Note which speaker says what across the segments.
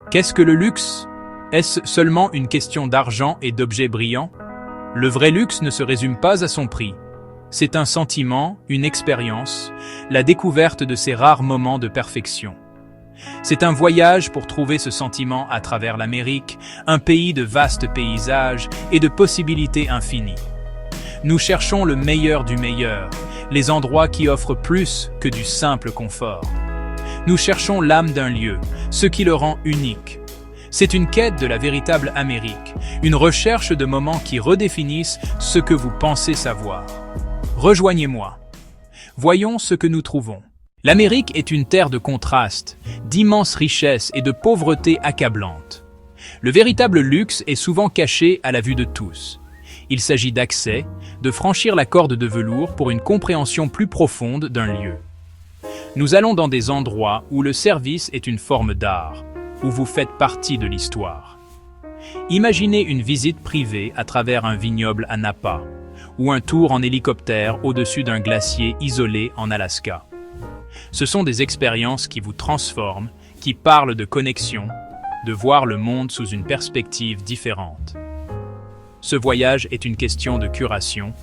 Speaker 1: Qu'est-ce que le luxe? Est-ce seulement une question d'argent et d'objets brillants? Le vrai luxe ne se résume pas à son prix. C'est un sentiment, une expérience, la découverte de ces rares moments de perfection. C'est un voyage pour trouver ce sentiment à travers l'Amérique, un pays de vastes paysages et de possibilités infinies. Nous cherchons le meilleur du meilleur, les endroits qui offrent plus que du simple confort. Nous cherchons l'âme d'un lieu, ce qui le rend unique. C'est une quête de la véritable Amérique, une recherche de moments qui redéfinissent ce que vous pensez savoir. Rejoignez-moi. Voyons ce que nous trouvons. L'Amérique est une terre de contrastes, d'immenses richesses et de pauvreté accablante. Le véritable luxe est souvent caché à la vue de tous. Il s'agit d'accès, de franchir la corde de velours pour une compréhension plus profonde d'un lieu. Nous allons dans des endroits où le service est une forme d'art, où vous faites partie de l'histoire. Imaginez une visite privée à travers un vignoble à Napa, ou un tour en hélicoptère au-dessus d'un glacier isolé en Alaska. Ce sont des expériences qui vous transforment, qui parlent de connexion, de voir le monde sous une perspective différente. Ce voyage est une question de curation,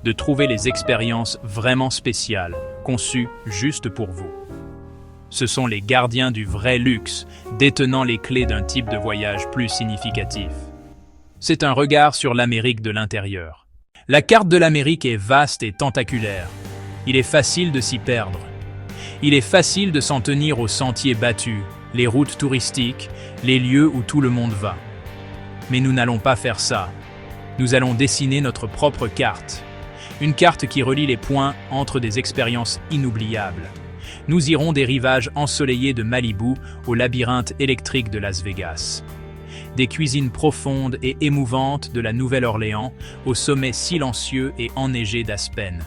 Speaker 1: de trouver les expériences vraiment spéciales, conçues juste pour vous. Ce sont les gardiens du vrai luxe, détenant les clés d'un type de voyage plus significatif. C'est un regard sur l'Amérique de l'intérieur. La carte de l'Amérique est vaste et tentaculaire. Il est facile de s'y perdre. Il est facile de s'en tenir aux sentiers battus, les routes touristiques, les lieux où tout le monde va. Mais nous n'allons pas faire ça. Nous allons dessiner notre propre carte. Une carte qui relie les points entre des expériences inoubliables. Nous irons des rivages ensoleillés de Malibu au labyrinthe électrique de Las Vegas. Des cuisines profondes et émouvantes de la Nouvelle-Orléans au sommet silencieux et enneigé d'Aspen.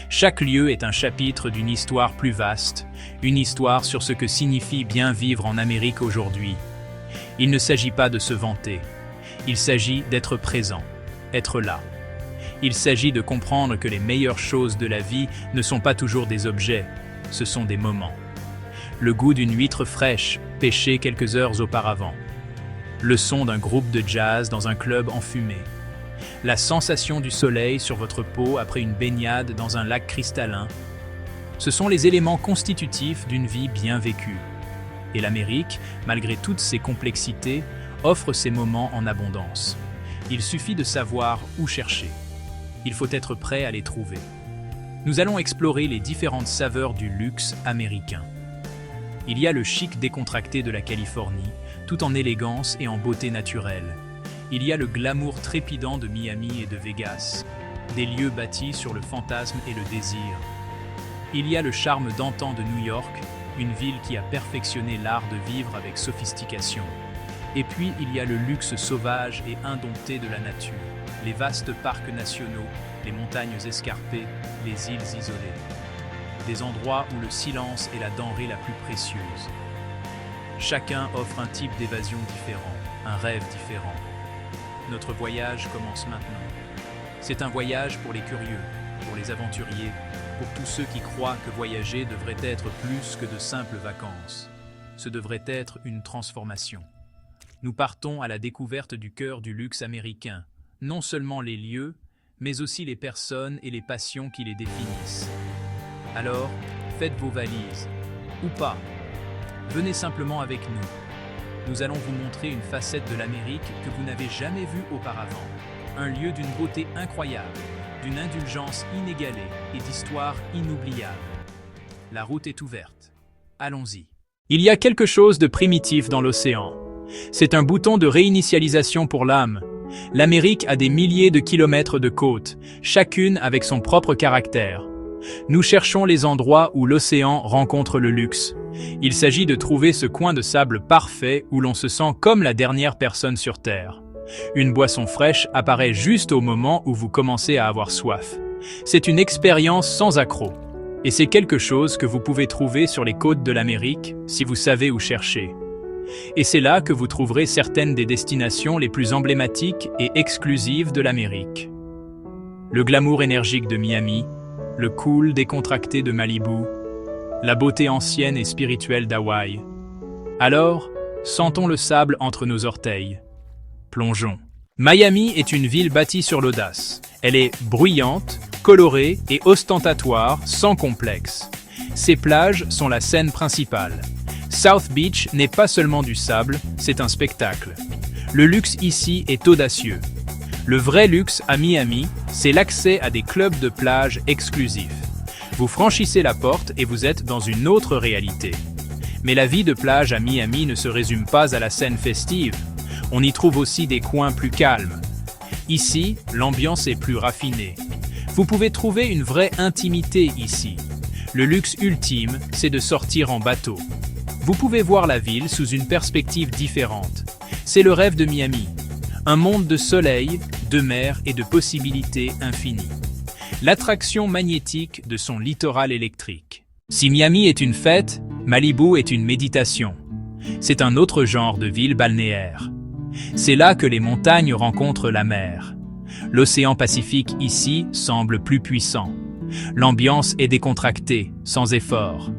Speaker 1: Chaque lieu est un chapitre d'une histoire plus vaste, une histoire sur ce que signifie bien vivre en Amérique aujourd'hui. Il ne s'agit pas de se vanter, il s'agit d'être présent, être là. Il s'agit de comprendre que les meilleures choses de la vie ne sont pas toujours des objets, ce sont des moments. Le goût d'une huître fraîche, pêchée quelques heures auparavant. Le son d'un groupe de jazz dans un club enfumé. La sensation du soleil sur votre peau après une baignade dans un lac cristallin. Ce sont les éléments constitutifs d'une vie bien vécue. Et l'Amérique, malgré toutes ses complexités, offre ces moments en abondance. Il suffit de savoir où chercher. Il faut être prêt à les trouver. Nous allons explorer les différentes saveurs du luxe américain. Il y a le chic décontracté de la Californie, tout en élégance et en beauté naturelle. Il y a le glamour trépidant de Miami et de Vegas, des lieux bâtis sur le fantasme et le désir. Il y a le charme d'antan de New York, une ville qui a perfectionné l'art de vivre avec sophistication. Et puis il y a le luxe sauvage et indompté de la nature, les vastes parcs nationaux, les montagnes escarpées, les îles isolées. Des endroits où le silence est la denrée la plus précieuse. Chacun offre un type d'évasion différent, un rêve différent. Notre voyage commence maintenant. C'est un voyage pour les curieux, pour les aventuriers, pour tous ceux qui croient que voyager devrait être plus que de simples vacances. Ce devrait être une transformation. Nous partons à la découverte du cœur du luxe américain, non seulement les lieux, mais aussi les personnes et les passions qui les définissent. Alors, faites vos valises, ou pas. Venez simplement avec nous. Nous allons vous montrer une facette de l'Amérique que vous n'avez jamais vue auparavant. Un lieu d'une beauté incroyable, d'une indulgence inégalée et d'histoires inoubliables. La route est ouverte. Allons-y. Il y a quelque chose de primitif dans l'océan. C'est un bouton de réinitialisation pour l'âme. L'Amérique a des milliers de kilomètres de côtes, chacune avec son propre caractère. Nous cherchons les endroits où l'océan rencontre le luxe. Il s'agit de trouver ce coin de sable parfait où l'on se sent comme la dernière personne sur Terre. Une boisson fraîche apparaît juste au moment où vous commencez à avoir soif. C'est une expérience sans accroc. Et c'est quelque chose que vous pouvez trouver sur les côtes de l'Amérique si vous savez où chercher. Et c'est là que vous trouverez certaines des destinations les plus emblématiques et exclusives de l'Amérique. Le glamour énergique de Miami, le cool décontracté de Malibu, la beauté ancienne et spirituelle d'Hawaï. Alors, Sentons le sable entre nos orteils. Plongeons. Miami est une ville bâtie sur l'audace. Elle est bruyante, colorée et ostentatoire, sans complexe. Ses plages sont la scène principale. South Beach n'est pas seulement du sable, c'est un spectacle. Le luxe ici est audacieux. Le vrai luxe à Miami, c'est l'accès à des clubs de plage exclusifs. Vous franchissez la porte et vous êtes dans une autre réalité. Mais la vie de plage à Miami ne se résume pas à la scène festive. On y trouve aussi des coins plus calmes. Ici, l'ambiance est plus raffinée. Vous pouvez trouver une vraie intimité ici. Le luxe ultime, c'est de sortir en bateau. Vous pouvez voir la ville sous une perspective différente. C'est le rêve de Miami. Un monde de soleil, de mer et de possibilités infinies. L'attraction magnétique de son littoral électrique. Si Miami est une fête, Malibu est une méditation. C'est un autre genre de ville balnéaire. C'est là que les montagnes rencontrent la mer. L'océan Pacifique ici semble plus puissant. L'ambiance est décontractée, sans effort.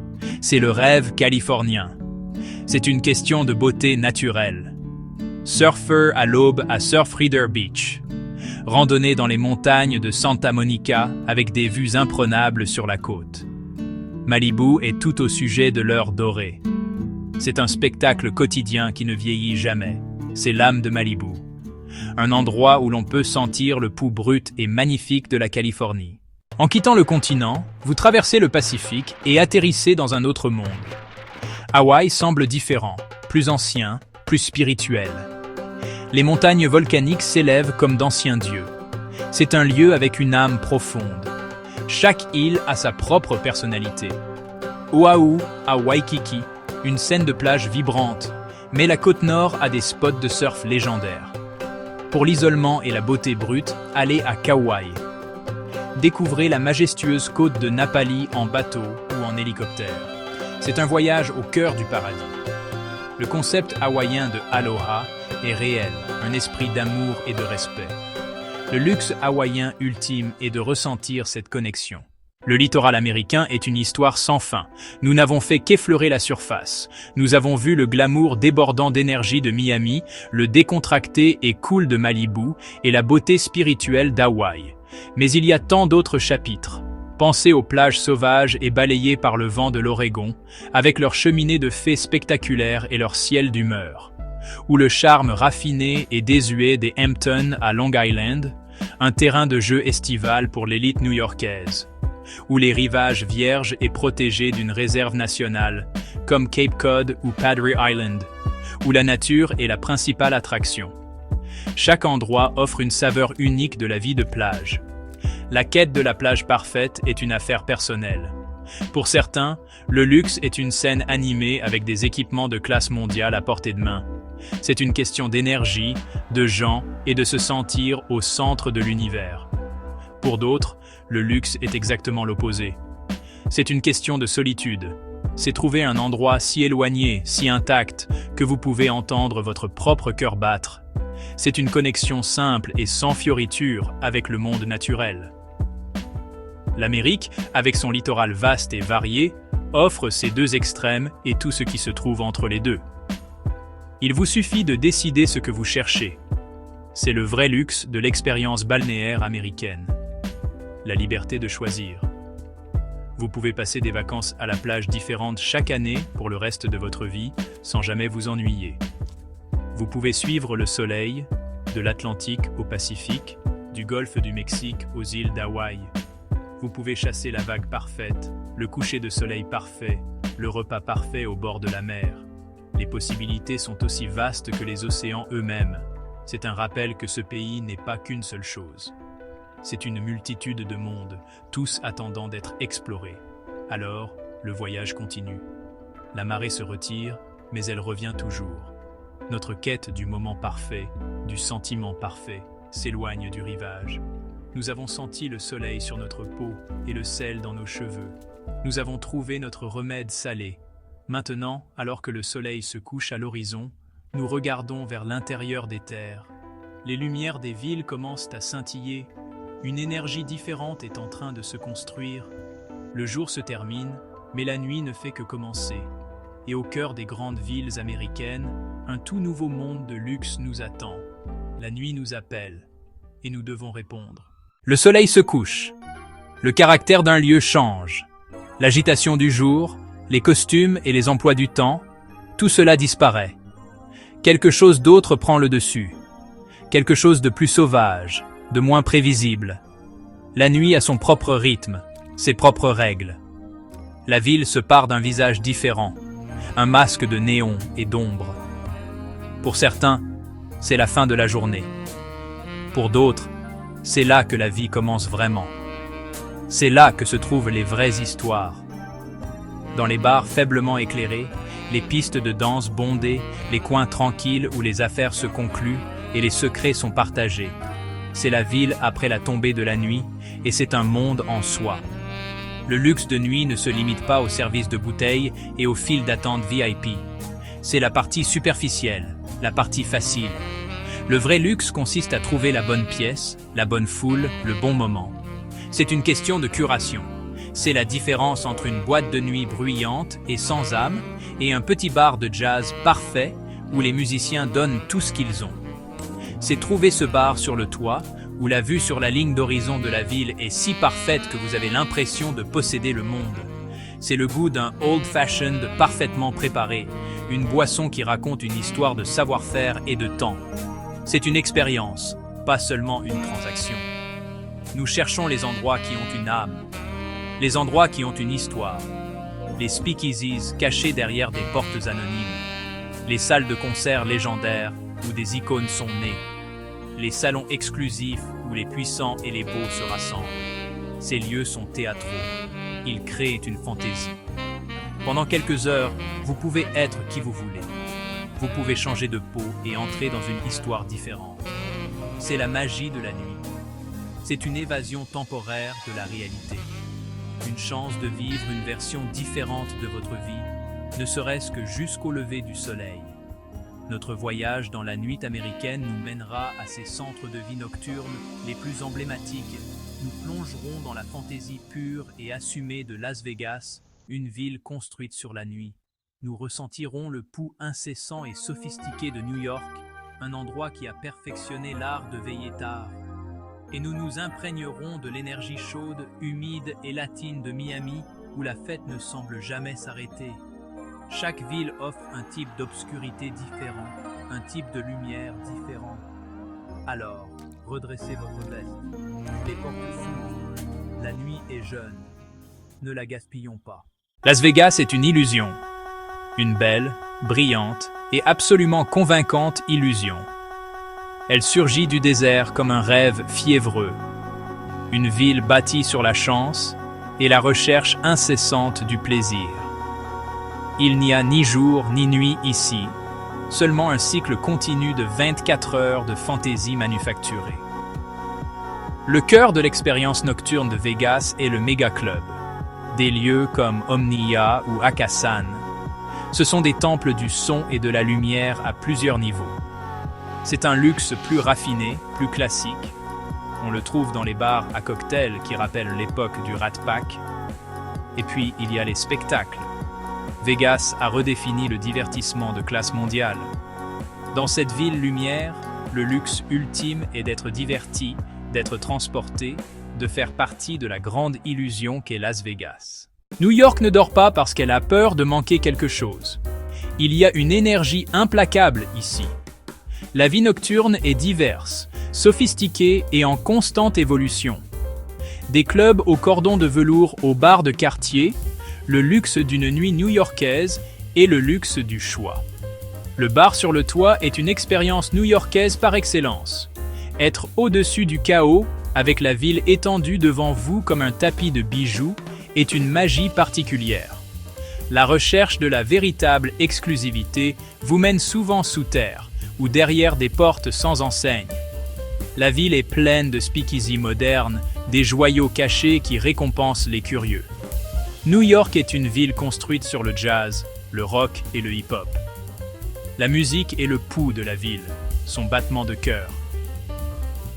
Speaker 1: C'est le rêve californien. C'est une question de beauté naturelle. Surfer à l'aube à Surfrider Beach. Randonnée dans les montagnes de Santa Monica avec des vues imprenables sur la côte. Malibu est tout au sujet de l'heure dorée. C'est un spectacle quotidien qui ne vieillit jamais. C'est l'âme de Malibu. Un endroit où l'on peut sentir le pouls brut et magnifique de la Californie. En quittant le continent, vous traversez le Pacifique et atterrissez dans un autre monde. Hawaï semble différent, plus ancien, plus spirituel. Les montagnes volcaniques s'élèvent comme d'anciens dieux. C'est un lieu avec une âme profonde. Chaque île a sa propre personnalité. Oahu à Waikiki, une scène de plage vibrante, mais la côte nord a des spots de surf légendaires. Pour l'isolement et la beauté brute, allez à Kauai. Découvrez la majestueuse côte de Napali en bateau ou en hélicoptère. C'est un voyage au cœur du paradis. Le concept hawaïen de Aloha est réel, un esprit d'amour et de respect. Le luxe hawaïen ultime est de ressentir cette connexion. Le littoral américain est une histoire sans fin. Nous n'avons fait qu'effleurer la surface. Nous avons vu le glamour débordant d'énergie de Miami, le décontracté et cool de Malibu et la beauté spirituelle d'Hawaï. Mais il y a tant d'autres chapitres. Pensez aux plages sauvages et balayées par le vent de l'Oregon, avec leurs cheminées de fées spectaculaires et leur ciel d'humeur. Ou le charme raffiné et désuet des Hamptons à Long Island, un terrain de jeu estival pour l'élite new-yorkaise. Ou les rivages vierges et protégés d'une réserve nationale, comme Cape Cod ou Padre Island, où la nature est la principale attraction. Chaque endroit offre une saveur unique de la vie de plage. La quête de la plage parfaite est une affaire personnelle. Pour certains, le luxe est une scène animée avec des équipements de classe mondiale à portée de main. C'est une question d'énergie, de gens et de se sentir au centre de l'univers. Pour d'autres, le luxe est exactement l'opposé. C'est une question de solitude. C'est trouver un endroit si éloigné, si intact, que vous pouvez entendre votre propre cœur battre. C'est une connexion simple et sans fioritures avec le monde naturel. L'Amérique, avec son littoral vaste et varié, offre ces deux extrêmes et tout ce qui se trouve entre les deux. Il vous suffit de décider ce que vous cherchez. C'est le vrai luxe de l'expérience balnéaire américaine. La liberté de choisir. Vous pouvez passer des vacances à la plage différentes chaque année pour le reste de votre vie, sans jamais vous ennuyer. Vous pouvez suivre le soleil, de l'Atlantique au Pacifique, du golfe du Mexique aux îles d'Hawaï. Vous pouvez chasser la vague parfaite, le coucher de soleil parfait, le repas parfait au bord de la mer. Les possibilités sont aussi vastes que les océans eux-mêmes. C'est un rappel que ce pays n'est pas qu'une seule chose. C'est une multitude de mondes, tous attendant d'être explorés. Alors, le voyage continue. La marée se retire, mais elle revient toujours. Notre quête du moment parfait, du sentiment parfait, s'éloigne du rivage. Nous avons senti le soleil sur notre peau et le sel dans nos cheveux. Nous avons trouvé notre remède salé. Maintenant, alors que le soleil se couche à l'horizon, nous regardons vers l'intérieur des terres. Les lumières des villes commencent à scintiller. Une énergie différente est en train de se construire. Le jour se termine, mais la nuit ne fait que commencer. Et au cœur des grandes villes américaines, Un tout nouveau monde de luxe nous attend. La nuit nous appelle, et nous devons répondre. Le soleil se couche. Le caractère d'un lieu change. L'agitation du jour, les costumes et les emplois du temps, tout cela disparaît. Quelque chose d'autre prend le dessus. Quelque chose de plus sauvage, de moins prévisible. La nuit a son propre rythme, ses propres règles. La ville se pare d'un visage différent, un masque de néon et d'ombre. Pour certains, c'est la fin de la journée. Pour d'autres, c'est là que la vie commence vraiment. C'est là que se trouvent les vraies histoires. Dans les bars faiblement éclairés, les pistes de danse bondées, les coins tranquilles où les affaires se concluent et les secrets sont partagés. C'est la ville après la tombée de la nuit, et c'est un monde en soi. Le luxe de nuit ne se limite pas au service de bouteilles et aux files d'attente VIP. C'est la partie superficielle, la partie facile. Le vrai luxe consiste à trouver la bonne pièce, la bonne foule, le bon moment. C'est une question de curation. C'est la différence entre une boîte de nuit bruyante et sans âme et un petit bar de jazz parfait où les musiciens donnent tout ce qu'ils ont. C'est trouver ce bar sur le toit où la vue sur la ligne d'horizon de la ville est si parfaite que vous avez l'impression de posséder le monde. C'est le goût d'un old-fashioned parfaitement préparé, une boisson qui raconte une histoire de savoir-faire et de temps. C'est une expérience, pas seulement une transaction. Nous cherchons les endroits qui ont une âme, les endroits qui ont une histoire, les speakeasies cachés derrière des portes anonymes, les salles de concert légendaires où des icônes sont nées, les salons exclusifs où les puissants et les beaux se rassemblent. Ces lieux sont théâtraux. Ils créent une fantaisie. Pendant quelques heures, vous pouvez être qui vous voulez. Vous pouvez changer de peau et entrer dans une histoire différente. C'est la magie de la nuit. C'est une évasion temporaire de la réalité. Une chance de vivre une version différente de votre vie, ne serait-ce que jusqu'au lever du soleil. Notre voyage dans la nuit américaine nous mènera à ces centres de vie nocturnes les plus emblématiques. Nous plongerons dans la fantaisie pure et assumée de Las Vegas, une ville construite sur la nuit. Nous ressentirons le pouls incessant et sophistiqué de New York, un endroit qui a perfectionné l'art de veiller tard. Et nous nous imprégnerons de l'énergie chaude, humide et latine de Miami, où la fête ne semble jamais s'arrêter. Chaque ville offre un type d'obscurité différent, un type de lumière différent. Alors, redressez votre veste. Les portes s'ouvrent. La nuit est jeune. Ne la gaspillons pas. Las Vegas est une illusion. Une belle, brillante et absolument convaincante illusion. Elle surgit du désert comme un rêve fiévreux. Une ville bâtie sur la chance et la recherche incessante du plaisir. Il n'y a ni jour ni nuit ici, seulement un cycle continu de 24 heures de fantaisie manufacturée. Le cœur de l'expérience nocturne de Vegas est le Mega Club. Des lieux comme Omnia ou Hakkasan. Ce sont des temples du son et de la lumière à plusieurs niveaux. C'est un luxe plus raffiné, plus classique. On le trouve dans les bars à cocktails qui rappellent l'époque du Rat Pack. Et puis, il y a les spectacles. Vegas a redéfini le divertissement de classe mondiale. Dans cette ville lumière, le luxe ultime est d'être diverti, d'être transporté, de faire partie de la grande illusion qu'est Las Vegas. New York ne dort pas parce qu'elle a peur de manquer quelque chose. Il y a une énergie implacable ici. La vie nocturne est diverse, sophistiquée et en constante évolution. Des clubs au cordon de velours aux bars de quartier, le luxe d'une nuit new-yorkaise et le luxe du choix. Le bar sur le toit est une expérience new-yorkaise par excellence. Être au-dessus du chaos, avec la ville étendue devant vous comme un tapis de bijoux, est une magie particulière. La recherche de la véritable exclusivité vous mène souvent sous terre ou derrière des portes sans enseigne. La ville est pleine de speakeasy modernes, des joyaux cachés qui récompensent les curieux. New York est une ville construite sur le jazz, le rock et le hip-hop. La musique est le pouls de la ville, son battement de cœur.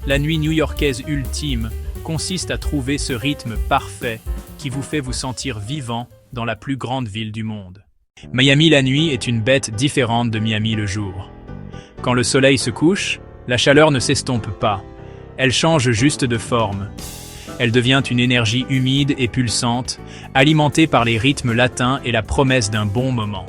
Speaker 1: La nuit new-yorkaise ultime consiste à trouver ce rythme parfait qui vous fait vous sentir vivant dans la plus grande ville du monde. Miami la nuit est une bête différente de Miami le jour. Quand le soleil se couche, la chaleur ne s'estompe pas. Elle change juste de forme. Elle devient une énergie humide et pulsante, alimentée par les rythmes latins et la promesse d'un bon moment.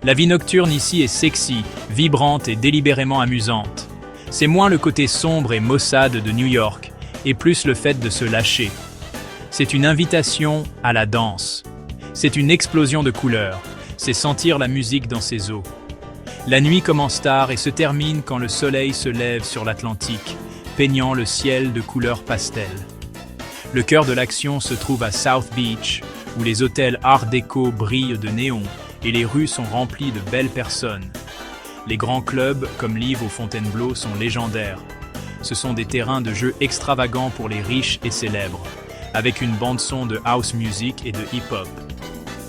Speaker 1: La vie nocturne ici est sexy, vibrante et délibérément amusante. C'est moins le côté sombre et maussade de New York, et plus le fait de se lâcher. C'est une invitation à la danse. C'est une explosion de couleurs. C'est sentir la musique dans ses os. La nuit commence tard et se termine quand le soleil se lève sur l'Atlantique, peignant le ciel de couleurs pastel. Le cœur de l'action se trouve à South Beach, où les hôtels Art déco brillent de néon et les rues sont remplies de belles personnes. Les grands clubs, comme Live au Fontainebleau, sont légendaires. Ce sont des terrains de jeu extravagants pour les riches et célèbres, avec une bande-son de house music et de hip-hop.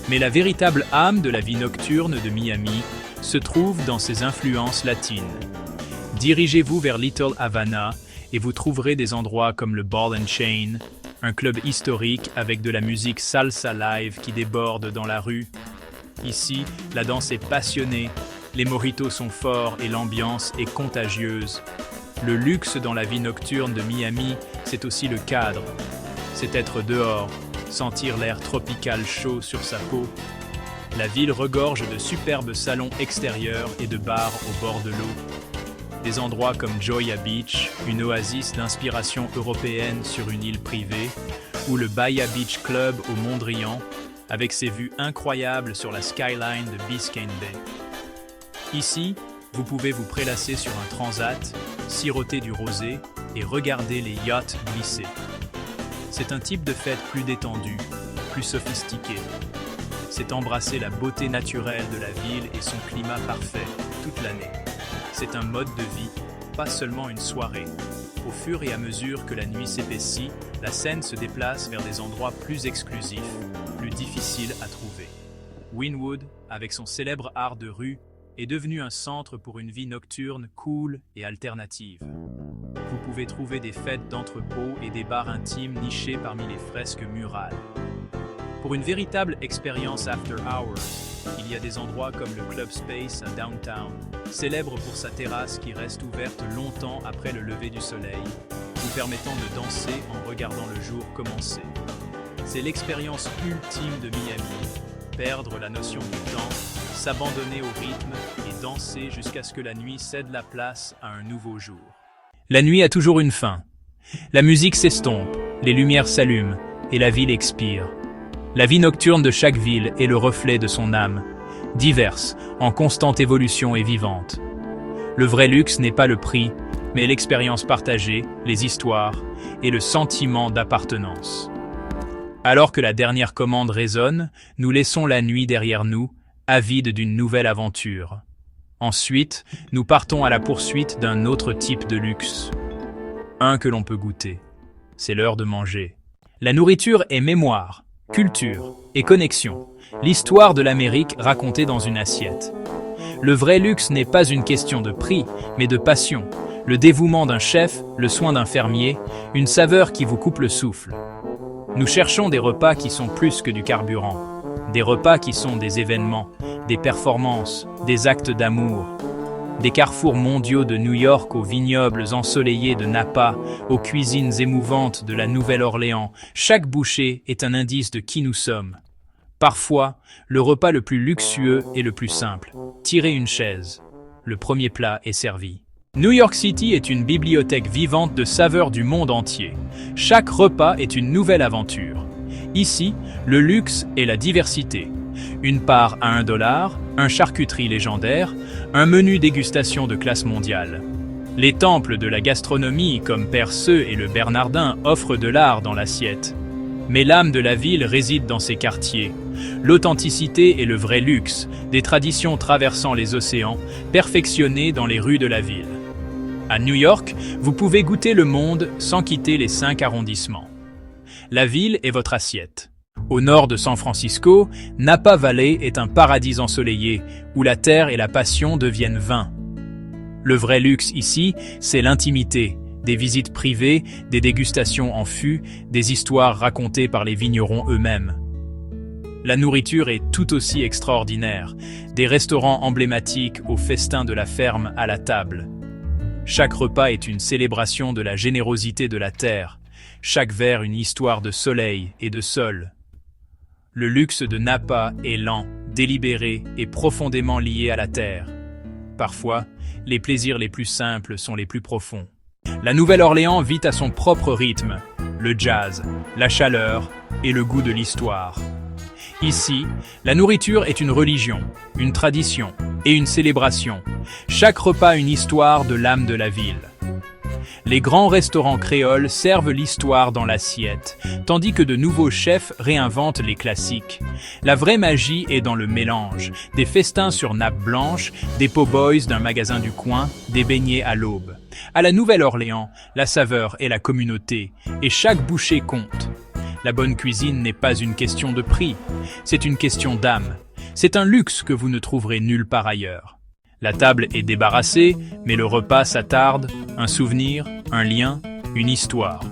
Speaker 1: Mais la véritable âme de la vie nocturne de Miami se trouve dans ses influences latines. Dirigez-vous vers Little Havana et vous trouverez des endroits comme le Ball and Chain, un club historique avec de la musique salsa live qui déborde dans la rue. Ici, la danse est passionnée, les mojitos sont forts et l'ambiance est contagieuse. Le luxe dans la vie nocturne de Miami, c'est aussi le cadre. C'est être dehors, sentir l'air tropical chaud sur sa peau. La ville regorge de superbes salons extérieurs et de bars au bord de l'eau. Des endroits comme Joya Beach, une oasis d'inspiration européenne sur une île privée, ou le Bahia Beach Club au Mondrian, avec ses vues incroyables sur la skyline de Biscayne Bay. Ici, vous pouvez vous prélasser sur un transat, siroter du rosé et regarder les yachts glisser. C'est un type de fête plus détendu, plus sophistiqué. C'est embrasser la beauté naturelle de la ville et son climat parfait toute l'année. C'est un mode de vie, pas seulement une soirée. Au fur et à mesure que la nuit s'épaissit, la scène se déplace vers des endroits plus exclusifs, plus difficiles à trouver. Wynwood, avec son célèbre art de rue, est devenu un centre pour une vie nocturne cool et alternative. Vous pouvez trouver des fêtes d'entrepôt et des bars intimes nichés parmi les fresques murales. Pour une véritable expérience after hours, il y a des endroits comme le Club Space à Downtown, célèbre pour sa terrasse qui reste ouverte longtemps après le lever du soleil, vous permettant de danser en regardant le jour commencer. C'est l'expérience ultime de Miami, perdre la notion du temps, s'abandonner au rythme et danser jusqu'à ce que la nuit cède la place à un nouveau jour. La nuit a toujours une fin. La musique s'estompe, les lumières s'allument et la ville expire. La vie nocturne de chaque ville est le reflet de son âme, diverse, en constante évolution et vivante. Le vrai luxe n'est pas le prix, mais l'expérience partagée, les histoires et le sentiment d'appartenance. Alors que la dernière commande résonne, nous laissons la nuit derrière nous, avides d'une nouvelle aventure. Ensuite, nous partons à la poursuite d'un autre type de luxe. Un que l'on peut goûter. C'est l'heure de manger. La nourriture est mémoire, culture et connexion. L'histoire de l'Amérique racontée dans une assiette. Le vrai luxe n'est pas une question de prix, mais de passion. Le dévouement d'un chef, le soin d'un fermier, une saveur qui vous coupe le souffle. Nous cherchons des repas qui sont plus que du carburant. Des repas qui sont des événements, des performances, des actes d'amour. Des carrefours mondiaux de New York aux vignobles ensoleillés de Napa, aux cuisines émouvantes de la Nouvelle-Orléans, chaque bouchée est un indice de qui nous sommes. Parfois, le repas le plus luxueux est le plus simple. Tirez une chaise. Le premier plat est servi. New York City est une bibliothèque vivante de saveurs du monde entier. Chaque repas est une nouvelle aventure. Ici, le luxe est la diversité. Une part à $1, un charcuterie légendaire, un menu dégustation de classe mondiale. Les temples de la gastronomie comme Perceux et le Bernardin offrent de l'art dans l'assiette. Mais l'âme de la ville réside dans ses quartiers. L'authenticité est le vrai luxe, des traditions traversant les océans, perfectionnées dans les rues de la ville. À New York, vous pouvez goûter le monde sans quitter les 5 arrondissements. La ville est votre assiette. Au nord de San Francisco, Napa Valley est un paradis ensoleillé, où la terre et la passion deviennent vin. Le vrai luxe ici, c'est l'intimité, des visites privées, des dégustations en fût, des histoires racontées par les vignerons eux-mêmes. La nourriture est tout aussi extraordinaire, des restaurants emblématiques aux festins de la ferme à la table. Chaque repas est une célébration de la générosité de la terre, chaque verre une histoire de soleil et de sol. Le luxe de Napa est lent, délibéré et profondément lié à la terre. Parfois, les plaisirs les plus simples sont les plus profonds. La Nouvelle-Orléans vit à son propre rythme, le jazz, la chaleur et le goût de l'histoire. Ici, la nourriture est une religion, une tradition et une célébration. Chaque repas une histoire de l'âme de la ville. Les grands restaurants créoles servent l'histoire dans l'assiette, tandis que de nouveaux chefs réinventent les classiques. La vraie magie est dans le mélange, des festins sur nappe blanche, des po' boys d'un magasin du coin, des beignets à l'aube. À la Nouvelle-Orléans, la saveur est la communauté, et chaque bouchée compte. La bonne cuisine n'est pas une question de prix, c'est une question d'âme. C'est un luxe que vous ne trouverez nulle part ailleurs. La table est débarrassée, mais le repas s'attarde, un souvenir, un lien, une histoire.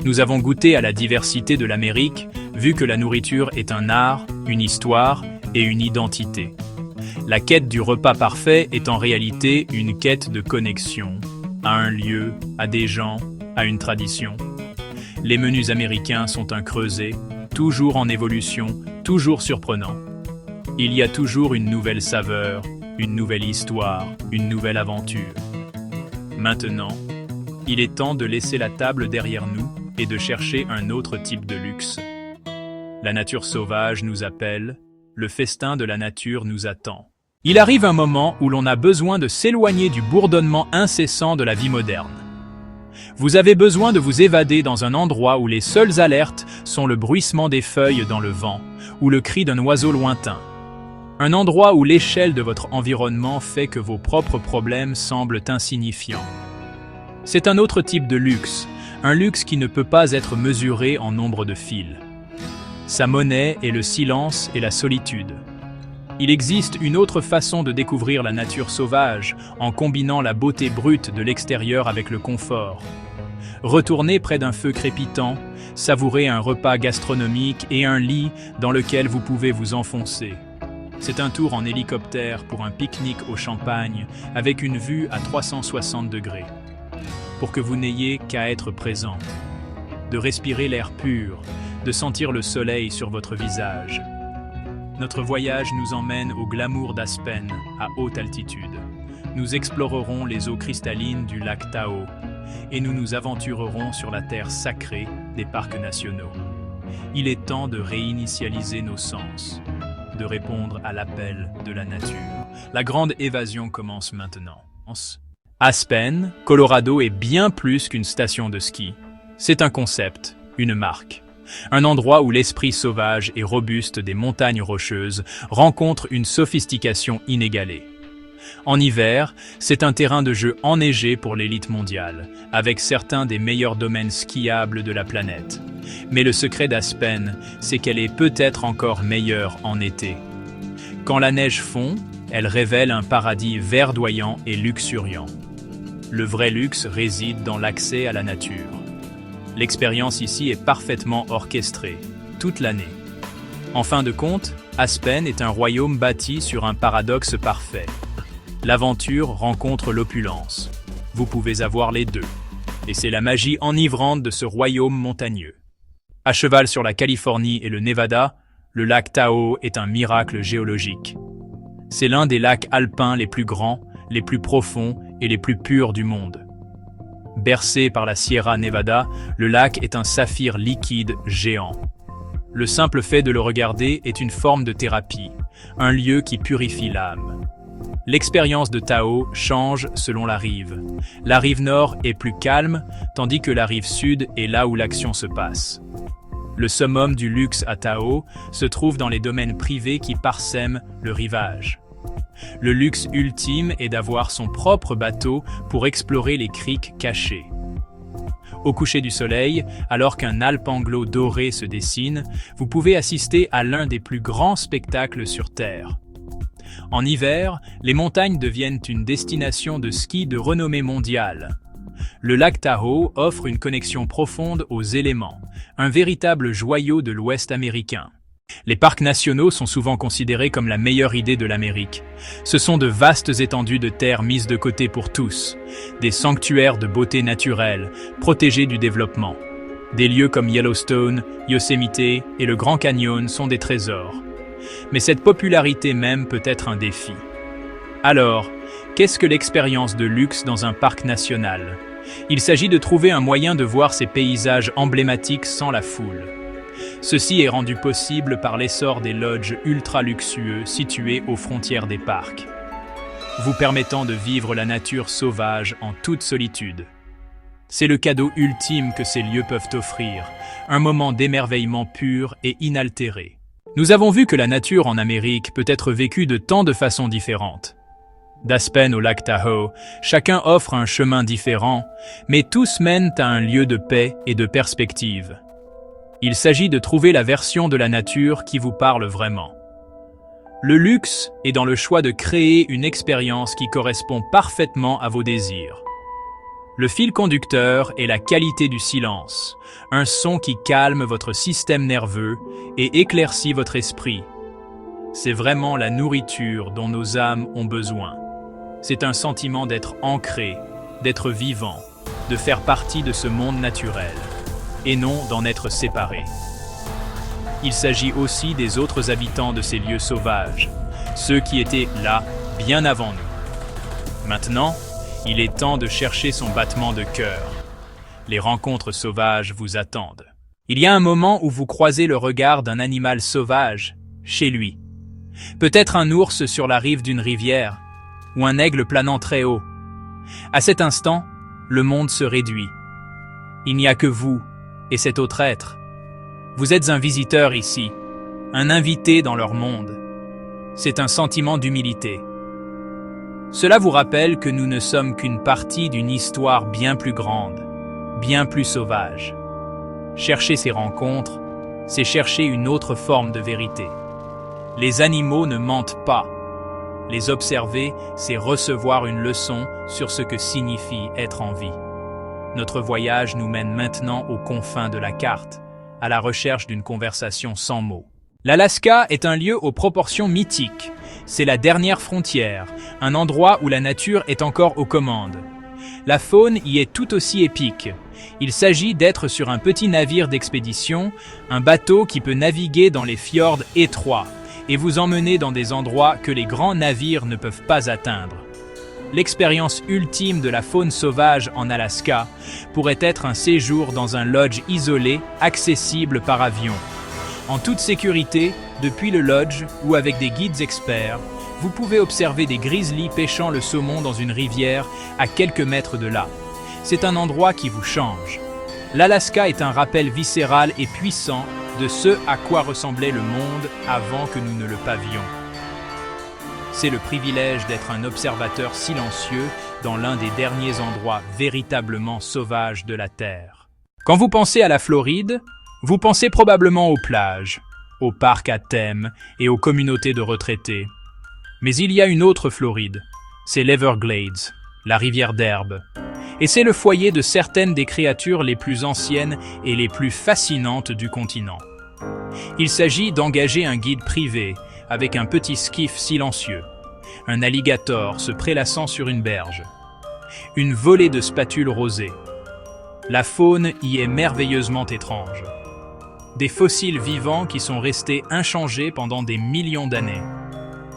Speaker 1: Nous avons goûté à la diversité de l'Amérique, vu que la nourriture est un art, une histoire et une identité. La quête du repas parfait est en réalité une quête de connexion, à un lieu, à des gens, à une tradition. Les menus américains sont un creuset, toujours en évolution, toujours surprenant. Il y a toujours une nouvelle saveur, une nouvelle histoire, une nouvelle aventure. Maintenant, il est temps de laisser la table derrière nous et de chercher un autre type de luxe. La nature sauvage nous appelle, le festin de la nature nous attend. Il arrive un moment où l'on a besoin de s'éloigner du bourdonnement incessant de la vie moderne. Vous avez besoin de vous évader dans un endroit où les seules alertes sont le bruissement des feuilles dans le vent ou le cri d'un oiseau lointain. Un endroit où l'échelle de votre environnement fait que vos propres problèmes semblent insignifiants. C'est un autre type de luxe, un luxe qui ne peut pas être mesuré en nombre de fils. Sa monnaie est le silence et la solitude. Il existe une autre façon de découvrir la nature sauvage, en combinant la beauté brute de l'extérieur avec le confort. Retournez près d'un feu crépitant, savourez un repas gastronomique et un lit dans lequel vous pouvez vous enfoncer. C'est un tour en hélicoptère pour un pique-nique au champagne, avec une vue à 360 degrés. Pour que vous n'ayez qu'à être présent, de respirer l'air pur, de sentir le soleil sur votre visage. Notre voyage nous emmène au glamour d'Aspen, à haute altitude. Nous explorerons les eaux cristallines du lac Tahoe et nous nous aventurerons sur la terre sacrée des parcs nationaux. Il est temps de réinitialiser nos sens, de répondre à l'appel de la nature. La grande évasion commence maintenant. Aspen, Colorado est bien plus qu'une station de ski. C'est un concept, une marque. Un endroit où l'esprit sauvage et robuste des montagnes rocheuses rencontre une sophistication inégalée. En hiver, c'est un terrain de jeu enneigé pour l'élite mondiale, avec certains des meilleurs domaines skiables de la planète. Mais le secret d'Aspen, c'est qu'elle est peut-être encore meilleure en été. Quand la neige fond, elle révèle un paradis verdoyant et luxuriant. Le vrai luxe réside dans l'accès à la nature. L'expérience ici est parfaitement orchestrée, toute l'année. En fin de compte, Aspen est un royaume bâti sur un paradoxe parfait. L'aventure rencontre l'opulence. Vous pouvez avoir les deux. Et c'est la magie enivrante de ce royaume montagneux. À cheval sur la Californie et le Nevada, le lac Tahoe est un miracle géologique. C'est l'un des lacs alpins les plus grands, les plus profonds et les plus purs du monde. Bercé par la Sierra Nevada, le lac est un saphir liquide géant. Le simple fait de le regarder est une forme de thérapie, un lieu qui purifie l'âme. L'expérience de Tahoe change selon la rive. La rive nord est plus calme, tandis que la rive sud est là où l'action se passe. Le summum du luxe à Tahoe se trouve dans les domaines privés qui parsèment le rivage. Le luxe ultime est d'avoir son propre bateau pour explorer les criques cachées. Au coucher du soleil, alors qu'un alpenglow doré se dessine, vous pouvez assister à l'un des plus grands spectacles sur Terre. En hiver, les montagnes deviennent une destination de ski de renommée mondiale. Le lac Tahoe offre une connexion profonde aux éléments, un véritable joyau de l'Ouest américain. Les parcs nationaux sont souvent considérés comme la meilleure idée de l'Amérique. Ce sont de vastes étendues de terre mises de côté pour tous, des sanctuaires de beauté naturelle, protégés du développement. Des lieux comme Yellowstone, Yosemite et le Grand Canyon sont des trésors. Mais cette popularité même peut être un défi. Alors, qu'est-ce que l'expérience de luxe dans un parc national? Il s'agit de trouver un moyen de voir ces paysages emblématiques sans la foule. Ceci est rendu possible par l'essor des lodges ultra-luxueux situés aux frontières des parcs, vous permettant de vivre la nature sauvage en toute solitude. C'est le cadeau ultime que ces lieux peuvent offrir, un moment d'émerveillement pur et inaltéré. Nous avons vu que la nature en Amérique peut être vécue de tant de façons différentes. D'Aspen au lac Tahoe, chacun offre un chemin différent, mais tous mènent à un lieu de paix et de perspective. Il s'agit de trouver la version de la nature qui vous parle vraiment. Le luxe est dans le choix de créer une expérience qui correspond parfaitement à vos désirs. Le fil conducteur est la qualité du silence, un son qui calme votre système nerveux et éclaircit votre esprit. C'est vraiment la nourriture dont nos âmes ont besoin. C'est un sentiment d'être ancré, d'être vivant, de faire partie de ce monde naturel, et non d'en être séparé. Il s'agit aussi des autres habitants de ces lieux sauvages, ceux qui étaient là bien avant nous. Maintenant, il est temps de chercher son battement de cœur. Les rencontres sauvages vous attendent. Il y a un moment où vous croisez le regard d'un animal sauvage, chez lui. Peut-être un ours sur la rive d'une rivière, ou un aigle planant très haut. À cet instant, le monde se réduit. Il n'y a que vous et cet autre être. Vous êtes un visiteur ici, un invité dans leur monde. C'est un sentiment d'humilité. Cela vous rappelle que nous ne sommes qu'une partie d'une histoire bien plus grande, bien plus sauvage. Chercher ces rencontres, c'est chercher une autre forme de vérité. Les animaux ne mentent pas. Les observer, c'est recevoir une leçon sur ce que signifie être en vie. Notre voyage nous mène maintenant aux confins de la carte, à la recherche d'une conversation sans mots. L'Alaska est un lieu aux proportions mythiques. C'est la dernière frontière, un endroit où la nature est encore aux commandes. La faune y est tout aussi épique. Il s'agit d'être sur un petit navire d'expédition, un bateau qui peut naviguer dans les fjords étroits et vous emmener dans des endroits que les grands navires ne peuvent pas atteindre. L'expérience ultime de la faune sauvage en Alaska pourrait être un séjour dans un lodge isolé, accessible par avion. En toute sécurité, depuis le lodge ou avec des guides experts, vous pouvez observer des grizzlies pêchant le saumon dans une rivière à quelques mètres de là. C'est un endroit qui vous change. L'Alaska est un rappel viscéral et puissant de ce à quoi ressemblait le monde avant que nous ne le pavions. C'est le privilège d'être un observateur silencieux dans l'un des derniers endroits véritablement sauvages de la Terre. Quand vous pensez à la Floride, vous pensez probablement aux plages, aux parcs à thème et aux communautés de retraités. Mais il y a une autre Floride, c'est l'Everglades, la rivière d'herbe. Et c'est le foyer de certaines des créatures les plus anciennes et les plus fascinantes du continent. Il s'agit d'engager un guide privé avec un petit skiff silencieux, un alligator se prélassant sur une berge, une volée de spatules rosées. La faune y est merveilleusement étrange. Des fossiles vivants qui sont restés inchangés pendant des millions d'années.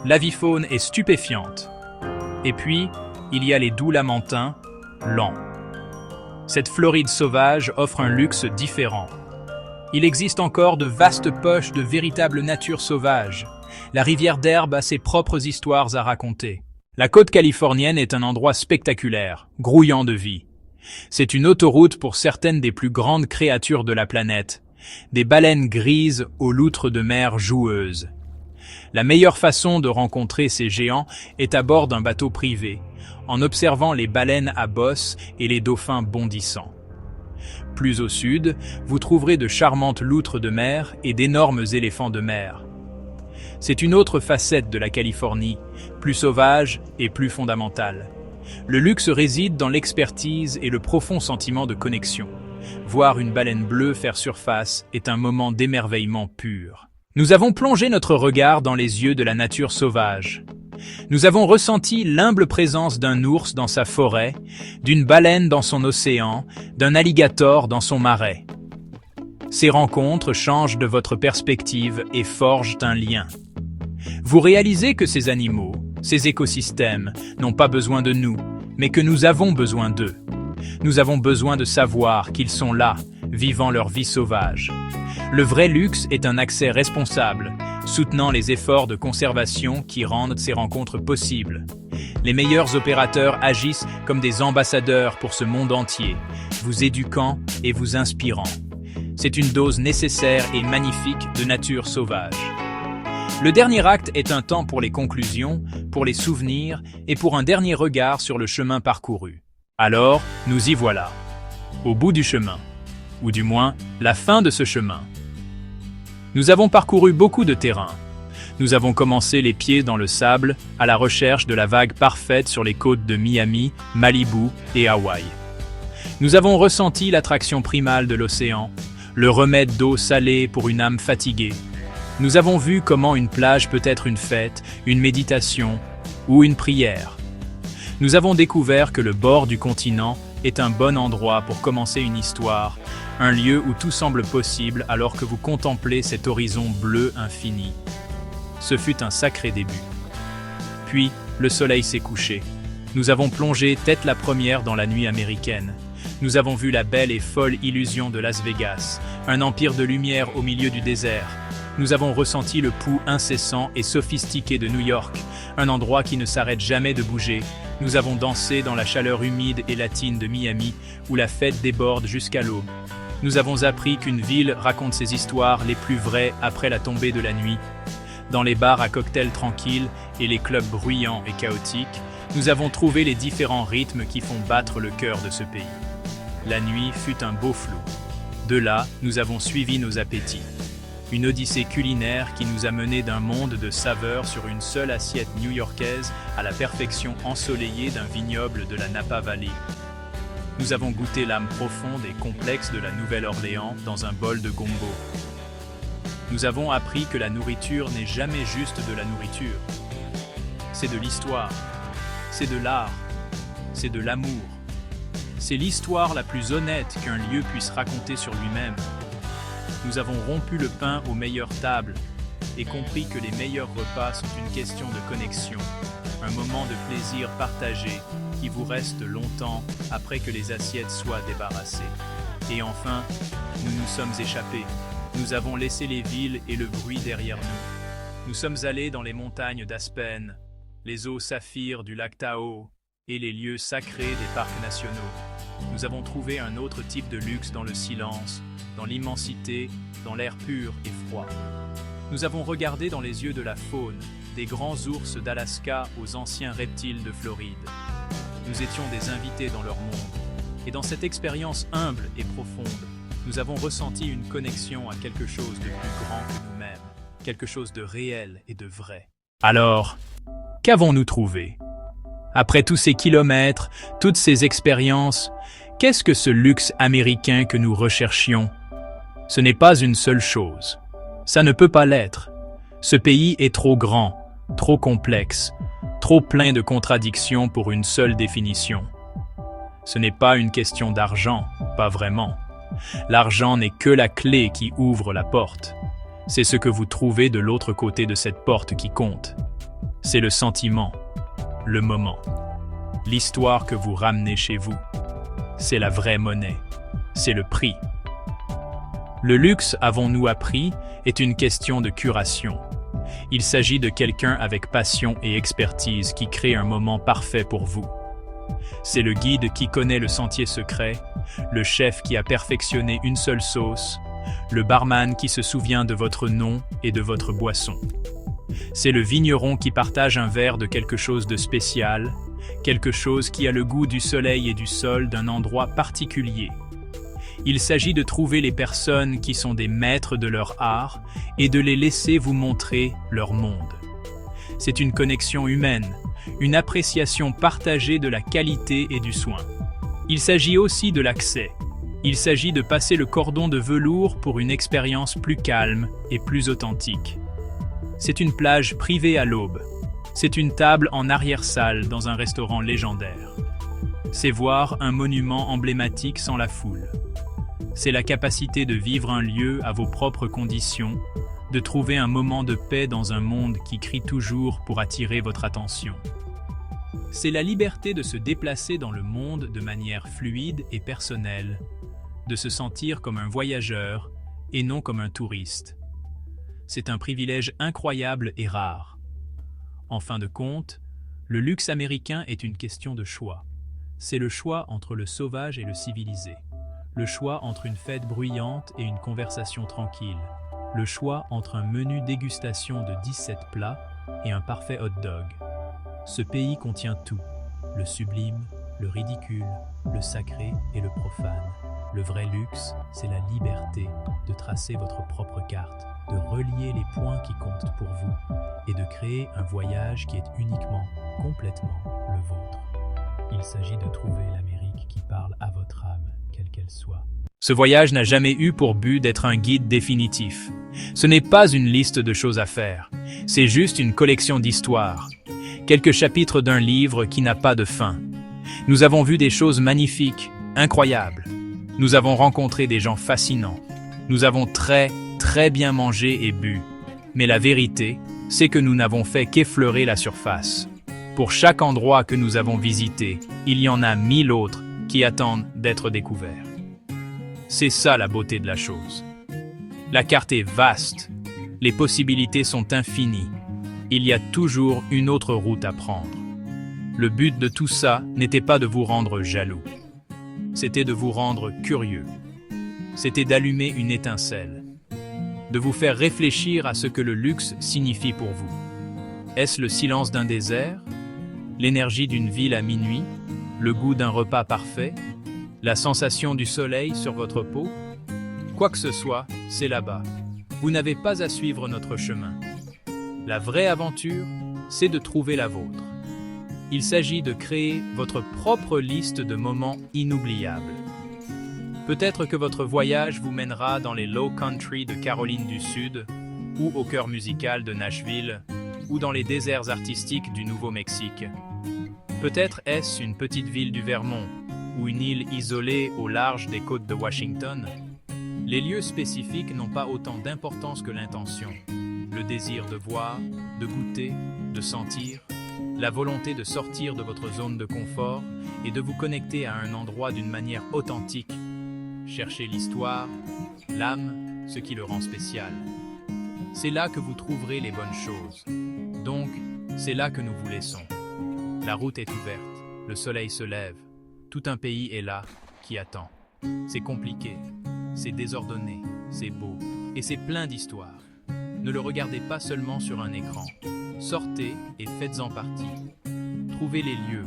Speaker 1: L'avifaune est stupéfiante. Et puis, il y a les doux lamantins, lents. Cette Floride sauvage offre un luxe différent. Il existe encore de vastes poches de véritable nature sauvage. La rivière d'herbe a ses propres histoires à raconter. La côte californienne est un endroit spectaculaire, grouillant de vie. C'est une autoroute pour certaines des plus grandes créatures de la planète, des baleines grises aux loutres de mer joueuses. La meilleure façon de rencontrer ces géants est à bord d'un bateau privé, en observant les baleines à bosse et les dauphins bondissants. Plus au sud, vous trouverez de charmantes loutres de mer et d'énormes éléphants de mer. C'est une autre facette de la Californie, plus sauvage et plus fondamentale. Le luxe réside dans l'expertise et le profond sentiment de connexion. Voir une baleine bleue faire surface est un moment d'émerveillement pur. Nous avons plongé notre regard dans les yeux de la nature sauvage. Nous avons ressenti l'humble présence d'un ours dans sa forêt, d'une baleine dans son océan, d'un alligator dans son marais. Ces rencontres changent de votre perspective et forgent un lien. Vous réalisez que ces animaux, ces écosystèmes, n'ont pas besoin de nous, mais que nous avons besoin d'eux. Nous avons besoin de savoir qu'ils sont là, vivant leur vie sauvage. Le vrai luxe est un accès responsable, soutenant les efforts de conservation qui rendent ces rencontres possibles. Les meilleurs opérateurs agissent comme des ambassadeurs pour ce monde entier, vous éduquant et vous inspirant. C'est une dose nécessaire et magnifique de nature sauvage. Le dernier acte est un temps pour les conclusions, pour les souvenirs et pour un dernier regard sur le chemin parcouru. Alors, nous y voilà, au bout du chemin, ou du moins, la fin de ce chemin. Nous avons parcouru beaucoup de terrain. Nous avons commencé les pieds dans le sable, à la recherche de la vague parfaite sur les côtes de Miami, Malibu et Hawaï. Nous avons ressenti l'attraction primale de l'océan, le remède d'eau salée pour une âme fatiguée. Nous avons vu comment une plage peut être une fête, une méditation ou une prière. Nous avons découvert que le bord du continent est un bon endroit pour commencer une histoire, un lieu où tout semble possible alors que vous contemplez cet horizon bleu infini. Ce fut un sacré début. Puis, le soleil s'est couché. Nous avons plongé tête la première dans la nuit américaine. Nous avons vu la belle et folle illusion de Las Vegas, un empire de lumière au milieu du désert. Nous avons ressenti le pouls incessant et sophistiqué de New York, un endroit qui ne s'arrête jamais de bouger. Nous avons dansé dans la chaleur humide et latine de Miami, où la fête déborde jusqu'à l'aube. Nous avons appris qu'une ville raconte ses histoires les plus vraies après la tombée de la nuit. Dans les bars à cocktails tranquilles et les clubs bruyants et chaotiques, nous avons trouvé les différents rythmes qui font battre le cœur de ce pays. La nuit fut un beau flou. De là, nous avons suivi nos appétits. Une odyssée culinaire qui nous a menés d'un monde de saveurs sur une seule assiette new-yorkaise à la perfection ensoleillée d'un vignoble de la Napa Valley. Nous avons goûté l'âme profonde et complexe de la Nouvelle-Orléans dans un bol de gombo. Nous avons appris que la nourriture n'est jamais juste de la nourriture. C'est de l'histoire, c'est de l'art, c'est de l'amour. C'est l'histoire la plus honnête qu'un lieu puisse raconter sur lui-même. Nous avons rompu le pain aux meilleures tables et compris que les meilleurs repas sont une question de connexion, un moment de plaisir partagé qui vous reste longtemps après que les assiettes soient débarrassées. Et enfin, nous nous sommes échappés. Nous avons laissé les villes et le bruit derrière nous. Nous sommes allés dans les montagnes d'Aspen, les eaux saphirs du lac Tahoe et les lieux sacrés des parcs nationaux. Nous avons trouvé un autre type de luxe dans le silence, dans l'immensité, dans l'air pur et froid. Nous avons regardé dans les yeux de la faune, des grands ours d'Alaska aux anciens reptiles de Floride. Nous étions des invités dans leur monde. Et dans cette expérience humble et profonde, nous avons ressenti une connexion à quelque chose de plus grand que nous-mêmes, quelque chose de réel et de vrai. Alors, qu'avons-nous trouvé ? Après tous ces kilomètres, toutes ces expériences, qu'est-ce que ce luxe américain que nous recherchions ? Ce n'est pas une seule chose. Ça ne peut pas l'être. Ce pays est trop grand, trop complexe, trop plein de contradictions pour une seule définition. Ce n'est pas une question d'argent, pas vraiment. L'argent n'est que la clé qui ouvre la porte. C'est ce que vous trouvez de l'autre côté de cette porte qui compte. C'est le sentiment, le moment, l'histoire que vous ramenez chez vous. C'est la vraie monnaie, c'est le prix. Le luxe, avons-nous appris, est une question de curation. Il s'agit de quelqu'un avec passion et expertise qui crée un moment parfait pour vous. C'est le guide qui connaît le sentier secret, le chef qui a perfectionné une seule sauce, le barman qui se souvient de votre nom et de votre boisson. C'est le vigneron qui partage un verre de quelque chose de spécial, quelque chose qui a le goût du soleil et du sol d'un endroit particulier. Il s'agit de trouver les personnes qui sont des maîtres de leur art et de les laisser vous montrer leur monde. C'est une connexion humaine, une appréciation partagée de la qualité et du soin. Il s'agit aussi de l'accès, Il s'agit de passer le cordon de velours pour une expérience plus calme et plus authentique. C'est une plage privée à l'aube. C'est une table en arrière-salle dans un restaurant légendaire. C'est voir un monument emblématique sans la foule. C'est la capacité de vivre un lieu à vos propres conditions, de trouver un moment de paix dans un monde qui crie toujours pour attirer votre attention. C'est la liberté de se déplacer dans le monde de manière fluide et personnelle, de se sentir comme un voyageur et non comme un touriste. C'est un privilège incroyable et rare. En fin de compte, le luxe américain est une question de choix. C'est le choix entre le sauvage et le civilisé. Le choix entre une fête bruyante et une conversation tranquille. Le choix entre un menu dégustation de 17 plats et un parfait hot dog. Ce pays contient tout, le sublime, le ridicule, le sacré et le profane. Le vrai luxe, c'est la liberté de tracer votre propre carte, de relier les points qui comptent pour vous et de créer un voyage qui est uniquement, complètement le vôtre. Il s'agit de trouver l'Amérique qui parle à votre âme, quelle qu'elle soit. Ce voyage n'a jamais eu pour but d'être un guide définitif. Ce n'est pas une liste de choses à faire. C'est juste une collection d'histoires. Quelques chapitres d'un livre qui n'a pas de fin. Nous avons vu des choses magnifiques, incroyables. Nous avons rencontré des gens fascinants. Nous avons très bien mangé et bu. Mais la vérité, c'est que nous n'avons fait qu'effleurer la surface. Pour chaque endroit que nous avons visité, il y en a 1000 autres qui attendent d'être découverts. C'est ça la beauté de la chose. La carte est vaste. Les possibilités sont infinies. Il y a toujours une autre route à prendre. Le but de tout ça n'était pas de vous rendre jaloux. C'était de vous rendre curieux. C'était d'allumer une étincelle. De vous faire réfléchir à ce que le luxe signifie pour vous. Est-ce le silence d'un désert? L'énergie d'une ville à minuit? Le goût d'un repas parfait? La sensation du soleil sur votre peau? Quoi que ce soit, c'est là-bas. Vous n'avez pas à suivre notre chemin. La vraie aventure, c'est de trouver la vôtre. Il s'agit de créer votre propre liste de moments inoubliables. Peut-être que votre voyage vous mènera dans les Low Country de Caroline du Sud, ou au cœur musical de Nashville, ou dans les déserts artistiques du Nouveau-Mexique. Peut-être est-ce une petite ville du Vermont, ou une île isolée au large des côtes de Washington. Les lieux spécifiques n'ont pas autant d'importance que l'intention. Le désir de voir, de goûter, de sentir, la volonté de sortir de votre zone de confort et de vous connecter à un endroit d'une manière authentique. Cherchez l'histoire, l'âme, ce qui le rend spécial. C'est là que vous trouverez les bonnes choses. Donc, c'est là que nous vous laissons. La route est ouverte, le soleil se lève, tout un pays est là, qui attend. C'est compliqué, c'est désordonné, c'est beau, et c'est plein d'histoires. Ne le regardez pas seulement sur un écran. Sortez et faites-en partie. Trouvez les lieux,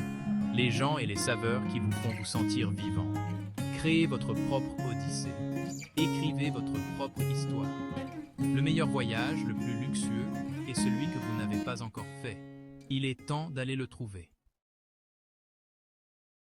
Speaker 1: les gens et les saveurs qui vous font vous sentir vivant. Créez votre propre odyssée. Écrivez votre propre histoire. Le meilleur voyage, le plus luxueux, est celui que vous n'avez pas encore fait. Il est temps d'aller le trouver.